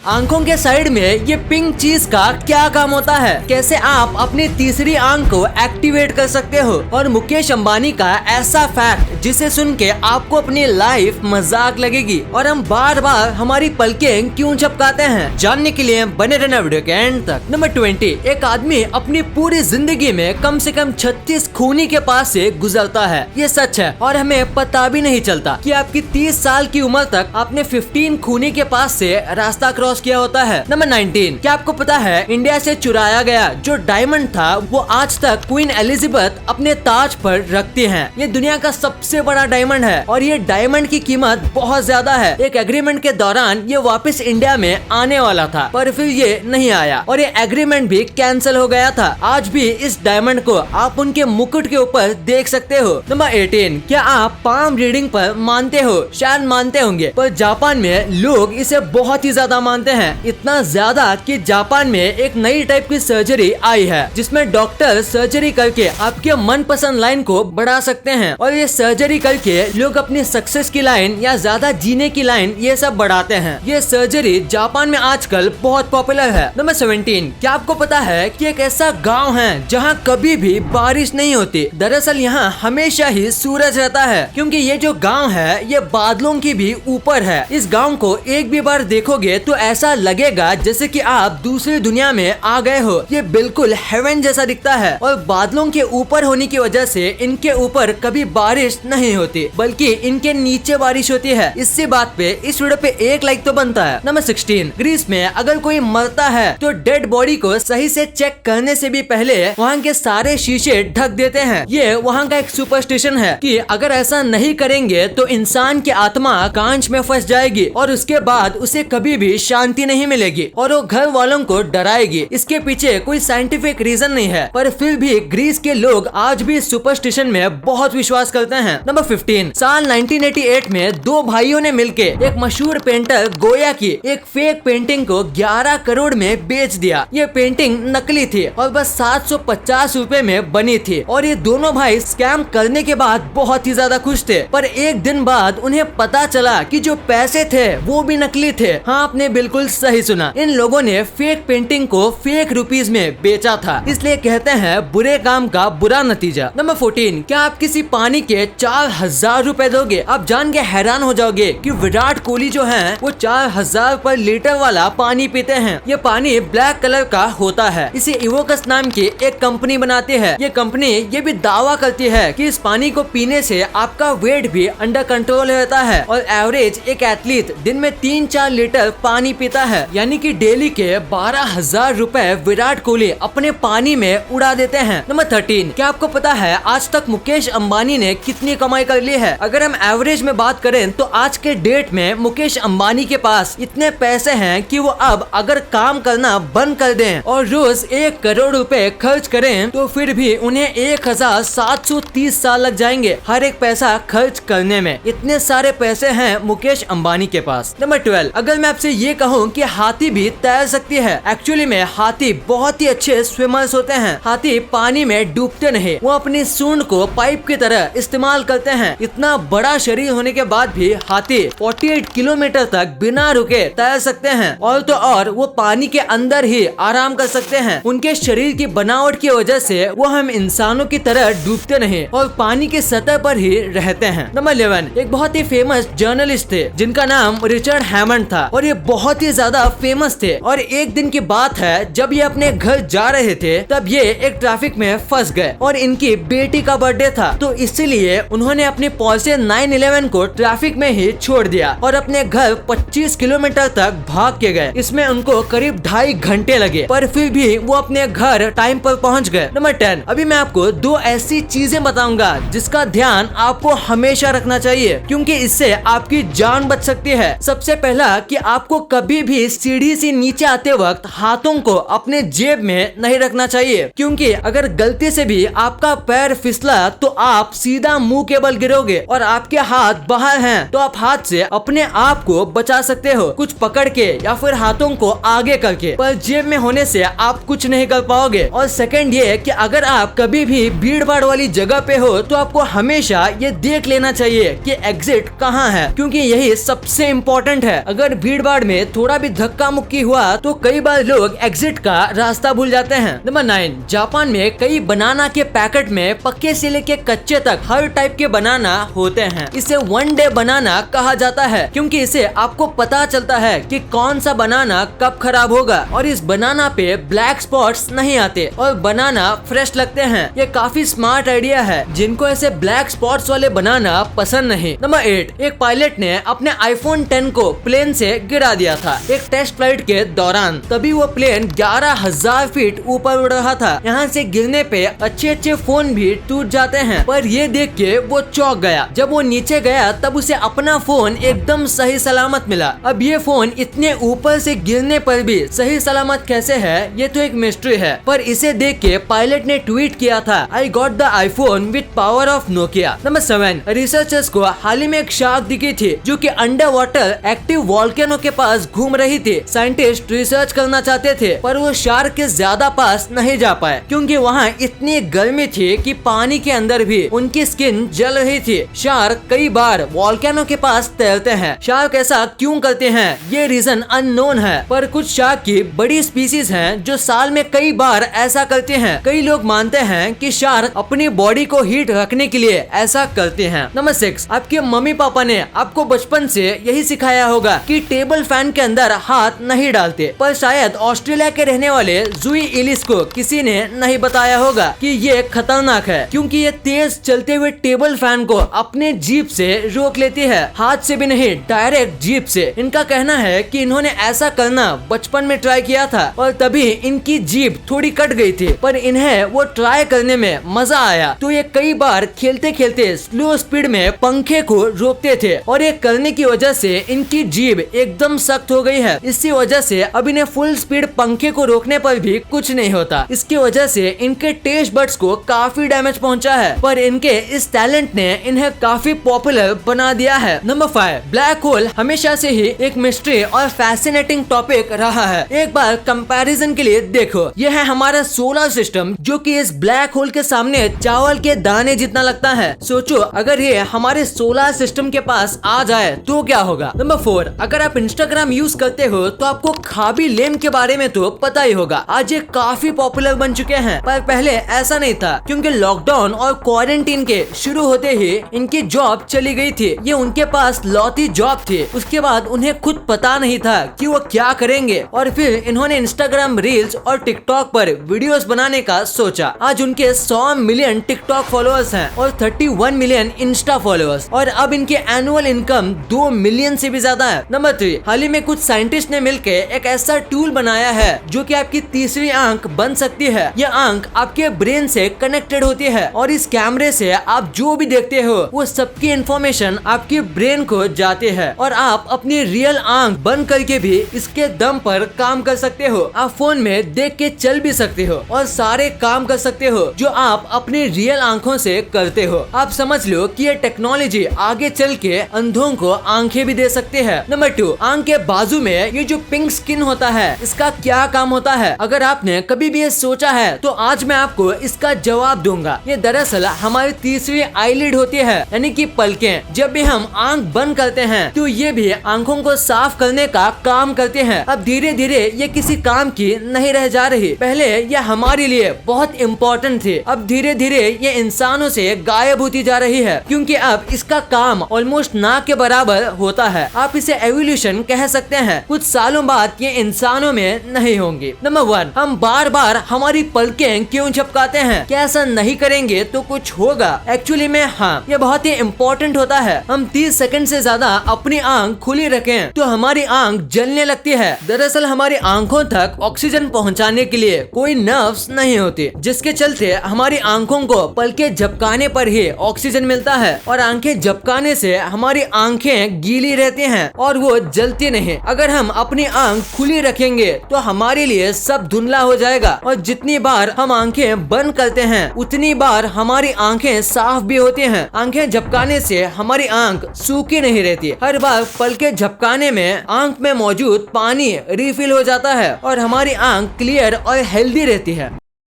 आंखों के साइड में ये पिंक चीज का क्या काम होता है, कैसे आप अपनी तीसरी आंख को एक्टिवेट कर सकते हो, और मुकेश अंबानी का ऐसा फैक्ट जिसे सुन के आपको अपनी लाइफ मजाक लगेगी और हम बार बार हमारी पलकें क्यों झपकाते हैं। जानने के लिए बने रहना वीडियो के एंड तक। नंबर 20, एक आदमी अपनी पूरी जिंदगी में कम से कम 36 खूनी के पास से गुजरता है। ये सच है और हमें पता भी नहीं चलता कि आपकी 30 साल की उम्र तक आपने 15 खूनी के पास से रास्ता क्रॉस किया होता है। नंबर 19, क्या आपको पता है इंडिया से चुराया गया जो डायमंड था वो आज तक क्वीन एलिजाबेथ अपने ताज पर रखती हैं। ये दुनिया का सबसे बड़ा डायमंड है और ये डायमंड की कीमत बहुत ज्यादा है। एक एग्रीमेंट के दौरान ये वापस इंडिया में आने वाला था पर फिर ये नहीं आया और ये एग्रीमेंट भी कैंसिल हो गया था। आज भी इस डायमंड को आप उनके मुकुट के ऊपर देख सकते हो। नंबर 18, क्या आप पाम रीडिंग पर मानते हो? शायद मानते होंगे पर जापान में लोग इसे बहुत ही ज्यादा मानते हैं, इतना ज्यादा कि जापान में एक नई टाइप की सर्जरी आई है जिसमें डॉक्टर सर्जरी करके आपके मनपसंद लाइन को बढ़ा सकते हैं और ये सर्जरी करके लोग अपनी सक्सेस की लाइन या ज्यादा जीने की लाइन ये सब बढ़ाते हैं। ये सर्जरी जापान में आजकल बहुत पॉपुलर है। नंबर 17, क्या आपको पता है कि एक ऐसा गांव है जहां कभी भी बारिश नहीं होती? दरअसल यहाँ हमेशा ही सूरज रहता है क्योंकि ये जो गांव है ये बादलों की भी ऊपर है। इस गांव को एक भी बार देखोगे तो ऐसा लगेगा जैसे कि आप दूसरी दुनिया में आ गए हो। ये बिल्कुल हेवन जैसा दिखता है और बादलों के ऊपर होने की वजह से इनके ऊपर कभी बारिश नहीं होती बल्कि इनके नीचे बारिश होती है। इसी बात पे इस वीडियो पे एक लाइक तो बनता है। नंबर 16, ग्रीस में अगर कोई मरता है तो डेड बॉडी को सही से चेक करने से भी पहले वहाँ के सारे शीशे ढक देते हैं। ये वहाँ का एक सुपरस्टिशन है कि अगर ऐसा नहीं करेंगे तो इंसान की आत्मा कांच में फंस जाएगी और उसके बाद उसे कभी भी शांति नहीं मिलेगी और वो घर वालों को डराएगी। इसके पीछे कोई साइंटिफिक रीजन नहीं है पर फिर भी ग्रीस के लोग आज भी सुपरस्टिशन में बहुत विश्वास करते हैं। नंबर 15, साल 1988 में दो भाइयों ने मिलके एक मशहूर पेंटर गोया की एक फेक पेंटिंग को 11 करोड़ में बेच दिया। ये पेंटिंग नकली थी और बस 750 रुपए में बनी थी और ये दोनों भाई स्कैम करने के बाद बहुत ही ज्यादा खुश थे पर एक दिन बाद उन्हें पता चला कि जो पैसे थे वो भी नकली थे। हाँ, आपने बिल्कुल सही सुना, इन लोगों ने फेक पेंटिंग को फेक रुपीज में बेचा था। इसलिए कहते हैं बुरे काम का बुरा नतीजा। नंबर 14, क्या आप किसी पानी के 4000 रुपए दोगे? आप जान के हैरान हो जाओगे कि विराट कोहली जो है वो 4000 पर लीटर वाला पानी पीते हैं। ये पानी ब्लैक कलर का होता है। इसे इवोकस नाम की एक कंपनी बनाती है। ये कंपनी ये भी दावा करती है कि इस पानी को पीने से आपका वेट भी अंडर कंट्रोल रहता है और एवरेज एक एथलीट दिन में 3-4 लीटर पानी पीता है, यानी कि डेली के 12,000 रुपए विराट कोहली अपने पानी में उड़ा देते हैं। नंबर 13, क्या आपको पता है आज तक मुकेश अंबानी ने कितनी कमाई कर ली है? अगर हम एवरेज में बात करें तो आज के डेट में मुकेश अंबानी के पास इतने पैसे हैं कि वो अब अगर काम करना बंद कर दें और रोज 1 करोड़ रुपए खर्च करें तो फिर भी उन्हें 1730 साल लग जाएंगे हर एक पैसा खर्च करने में। इतने सारे पैसे हैं मुकेश अंबानी के पास। नंबर 12, अगर मैं आपसे ये कहूँ कि हाथी भी तैर सकती है, एक्चुअली में हाथी बहुत ही अच्छे स्विमर्स होते हैं। हाथी पानी में डूबते नहीं, वो अपनी सूंड को पाइप की तरह इस्तेमाल करते हैं। इतना बड़ा शरीर होने के बाद भी हाथी 48 किलोमीटर तक बिना रुके तैर सकते हैं और तो और वो पानी के अंदर ही आराम कर सकते हैं। उनके शरीर की बनावट की वजह से वो हम इंसानों की तरह डूबते नहीं और पानी की सतह पर ही रहते हैं। नंबर 11, एक बहुत ही फेमस जर्नलिस्ट थे जिनका नाम रिचर्ड हैमंड था और ये बहुत ही ज्यादा फेमस थे और एक दिन की बात है जब ये अपने घर जा रहे थे तब ये एक ट्रैफिक में फंस गए और इनकी बेटी का बर्थडे था तो इसीलिए उन्होंने अपनी पोर्शे 911 को ट्रैफिक में ही छोड़ दिया और अपने घर 25 किलोमीटर तक भाग के गए। इसमें उनको करीब 2.5 घंटे लगे पर फिर भी वो अपने घर टाइम पर पहुंच गए। नंबर 10, अभी मैं आपको 2 ऐसी चीजें बताऊंगा जिसका ध्यान आपको हमेशा रखना चाहिए क्योंकि इससे आपकी जान बच सकती है। सबसे पहला कि आपको कभी भी सीढ़ी से नीचे आते वक्त हाथों को अपने जेब में नहीं रखना चाहिए क्योंकि अगर गलती से भी आपका पैर फिसला तो आप सीधा मुंह के बल गिरोगे और आपके हाथ बाहर हैं तो आप हाथ से अपने आप को बचा सकते हो, कुछ पकड़ के या फिर हाथों को आगे करके, पर जेब में होने से आप कुछ नहीं कर पाओगे। और सेकंड ये कि अगर आप कभी भी भीड़ भाड़ वाली जगह पे हो तो आपको हमेशा ये देख लेना चाहिए कि एग्जिट कहाँ है क्योंकि यही सबसे इम्पोर्टेंट है। अगर भीड़ भाड़ में थोड़ा भी धक्का मुक्की हुआ तो कई बार लोग एग्जिट का रास्ता भूल जाते हैं। नंबर 9, जापान में कई बनाना के पैकेट में पक्के से लेके कच्चे तक हर टाइप के बनाना होते हैं। इसे वन डे बनाना कहा जाता है क्योंकि इसे आपको पता चलता है कि कौन सा बनाना कब खराब होगा और इस बनाना पे ब्लैक स्पॉट्स नहीं आते और बनाना फ्रेश लगते हैं। ये काफी स्मार्ट आइडिया है जिनको ऐसे ब्लैक स्पॉट्स वाले बनाना पसंद नहीं। नंबर 8, एक पायलट ने अपने आईफोन 10 को प्लेन से गिरा दिया था एक टेस्ट फ्लाइट के दौरान। तभी वो प्लेन 11,000 फीट ऊपर उड़ रहा था। यहाँ से गिरने पे अच्छे फोन भी टूट जाते हैं, पर ये देख के वो चौंक गया। जब वो नीचे गया तब उसे अपना फोन एकदम सही सलामत मिला। अब ये फोन इतने ऊपर से गिरने पर भी सही सलामत कैसे है, ये तो एक मिस्ट्री है। पर इसे देख के पायलट ने ट्वीट किया था, I got the iPhone with power of Nokia. Number 7, researchers को हाल ही में एक शार्क दिखी थी जो कि अंडर वाटर एक्टिव वॉल्केनो के पास घूम रही थी। साइंटिस्ट रिसर्च करना चाहते थे पर वो शार्क के ज्यादा पास नहीं जा पाए क्योंकि वहाँ इतनी गर्मी थी कि पानी के अंदर भी उनकी स्किन जल रही थी। शार्क कई बार वॉल्केनो के पास तैरते हैं। शार्क ऐसा क्यों करते हैं ये रीजन अननोन है, पर कुछ शार्क की बड़ी स्पीसीज हैं जो साल में कई बार ऐसा करते हैं। कई लोग मानते हैं कि शार्क अपनी बॉडी को हीट रखने के लिए ऐसा करते हैं। नंबर 6, आपके मम्मी पापा ने आपको बचपन से यही सिखाया होगा कि टेबल फैन के अंदर हाथ नहीं डालते, पर शायद ऑस्ट्रेलिया के रहने वाले जुई इलिस को किसी ने नहीं बताया होगा कि ये खतरनाक है क्योंकि ये तेज चलते हुए टेबल फैन को अपने जीभ से रोक लेती है, हाथ से भी नहीं, डायरेक्ट जीभ से। इनका कहना है कि इन्होंने ऐसा करना बचपन में ट्राई किया था और तभी इनकी जीभ थोड़ी कट गई थी, पर इन्हें वो ट्राई करने में मजा आया तो ये कई बार खेलते खेलते स्लो स्पीड में पंखे को रोकते थे और ये करने की वजह से इनकी जीभ एकदम सख्त हो गई है। इसी वजह से अब इन्हें फुल स्पीड पंखे को रोकने पर भी कुछ नहीं होता। इसकी वजह से इनके टेस्ट बड्स को काफी डैमेज पहुंचा है, पर इनके इस टैलेंट ने इन्हें काफी पॉपुलर बना दिया है। नंबर 5, ब्लैक होल हमेशा से ही एक मिस्ट्री और फैसिनेटिंग टॉपिक रहा है। एक बार कंपैरिजन के लिए देखो, यह है हमारा सोलर सिस्टम जो कि इस ब्लैक होल के सामने चावल के दाने जितना लगता है। सोचो अगर ये हमारे सोलर सिस्टम के पास आ जाए तो क्या होगा। नंबर 4, अगर आप इंस्टाग्राम यूज करते हो तो आपको खाबी लेम के बारे में तो पता ही होगा। आज ये काफी पॉपुलर बन चुके हैं, पर पहले ऐसा नहीं था क्योंकि लॉकडाउन और क्वारंटीन के शुरू होते ही इनकी जॉब चली गई थी। ये उनके पास लौती जॉब थी। उसके बाद उन्हें खुद पता नहीं था कि वो क्या करेंगे और फिर इन्होंने इंस्टाग्राम रील्स और टिकटॉक पर वीडियोस बनाने का सोचा। आज उनके 100 मिलियन टिकटॉक फॉलोअर्स हैं और 31 मिलियन इंस्टा फॉलोअर्स और अब इनके एनुअल इनकम 2 मिलियन से भी ज्यादा है। नंबर 3, हाल ही में कुछ साइंटिस्ट ने मिलकर एक ऐसा टूल बनाया है जो कि आपकी तीसरी आंख बन सकती है। यह आंख आपके ब्रेन से कनेक्टेड होती है और इस कैमरे से आप जो भी देखते हो वो सबकी इंफॉर्मेशन आपके ब्रेन को जाती है और आप अपनी रियल आंख बंद करके भी इसके दम पर काम कर सकते हो। आप फोन में देख के चल भी सकते हो और सारे काम कर सकते हो जो आप अपनी रियल आंखों से करते हो। आप समझ लो कि ये टेक्नोलॉजी आगे चल के अंधों को आंखें भी दे सकते हैं। नंबर 2, आंख के बाजू में ये जो पिंक स्किन होता है इसका क्या काम होता है? अगर आपने कभी भी ये सोचा है तो आज मैं आपको इसका जवाब दूंगा। ये दरअसल हमारी तीसरी आईलिड होती है, यानी कि पलकें। जब भी हम आंख बंद करते हैं तो ये भी आंखों को साफ करने का काम करते हैं। अब धीरे धीरे ये किसी काम की नहीं रह जा रही। पहले ये हमारे लिए बहुत इम्पोर्टेंट थी, अब धीरे धीरे ये इंसानों से गायब होती जा रही है क्योंकि अब इसका काम ऑलमोस्ट ना के बराबर होता है। आप इसे एवोल्यूशन कह सकते हैं। कुछ सालों बाद ये इंसानों में नहीं होंगी। नंबर 1, हम बार बार हमारी पलकें क्यों झपकाते हैं? क्या ऐसा नहीं करेंगे तो कुछ होगा? एक्चुअली में हाँ, ये बहुत ही इम्पोर्टेंट होता है। हम 30 सेकंड से ज्यादा अपनी आंख खुली रखें तो हमारी आंख जलने लगती है। दरअसल हमारी आंखों तक ऑक्सीजन पहुंचाने के लिए कोई नर्व्स नहीं होती, जिसके चलते हमारी आंखों को पलकें झपकाने पर ही ऑक्सीजन मिलता है और आंखें झपकाने से हमारी आंखें गीली रहती हैं और वो जलती नहीं। अगर हम अपनी आंख खुली रखेंगे तो हमारे लिए सब धुंधला हो जाएगा और जितनी बार हम आंखें बंद करते हैं उतनी बार हमारी आंखें साफ भी होती हैं। आंखें झपकाने से हमारी आंख सूखी नहीं रहती। हर बार पलकें झपकाने में आंख में मौजूद पानी रिफिल हो जाता है और हमारी आंख क्लियर और हेल्दी रहती है।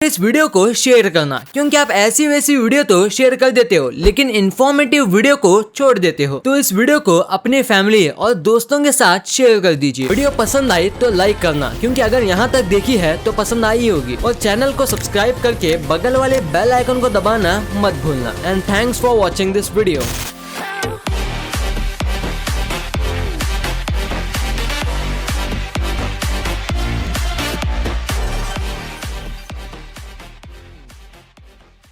इस वीडियो को शेयर करना, क्योंकि आप ऐसी वैसी वीडियो तो शेयर कर देते हो लेकिन इन्फॉर्मेटिव वीडियो को छोड़ देते हो। तो इस वीडियो को अपने फैमिली और दोस्तों के साथ शेयर कर दीजिए। वीडियो पसंद आई तो लाइक करना, क्योंकि अगर यहाँ तक देखी है तो पसंद आई होगी। और चैनल को सब्सक्राइब करके बगल वाले बेल आइकन को दबाना मत भूलना। And thanks for watching this video.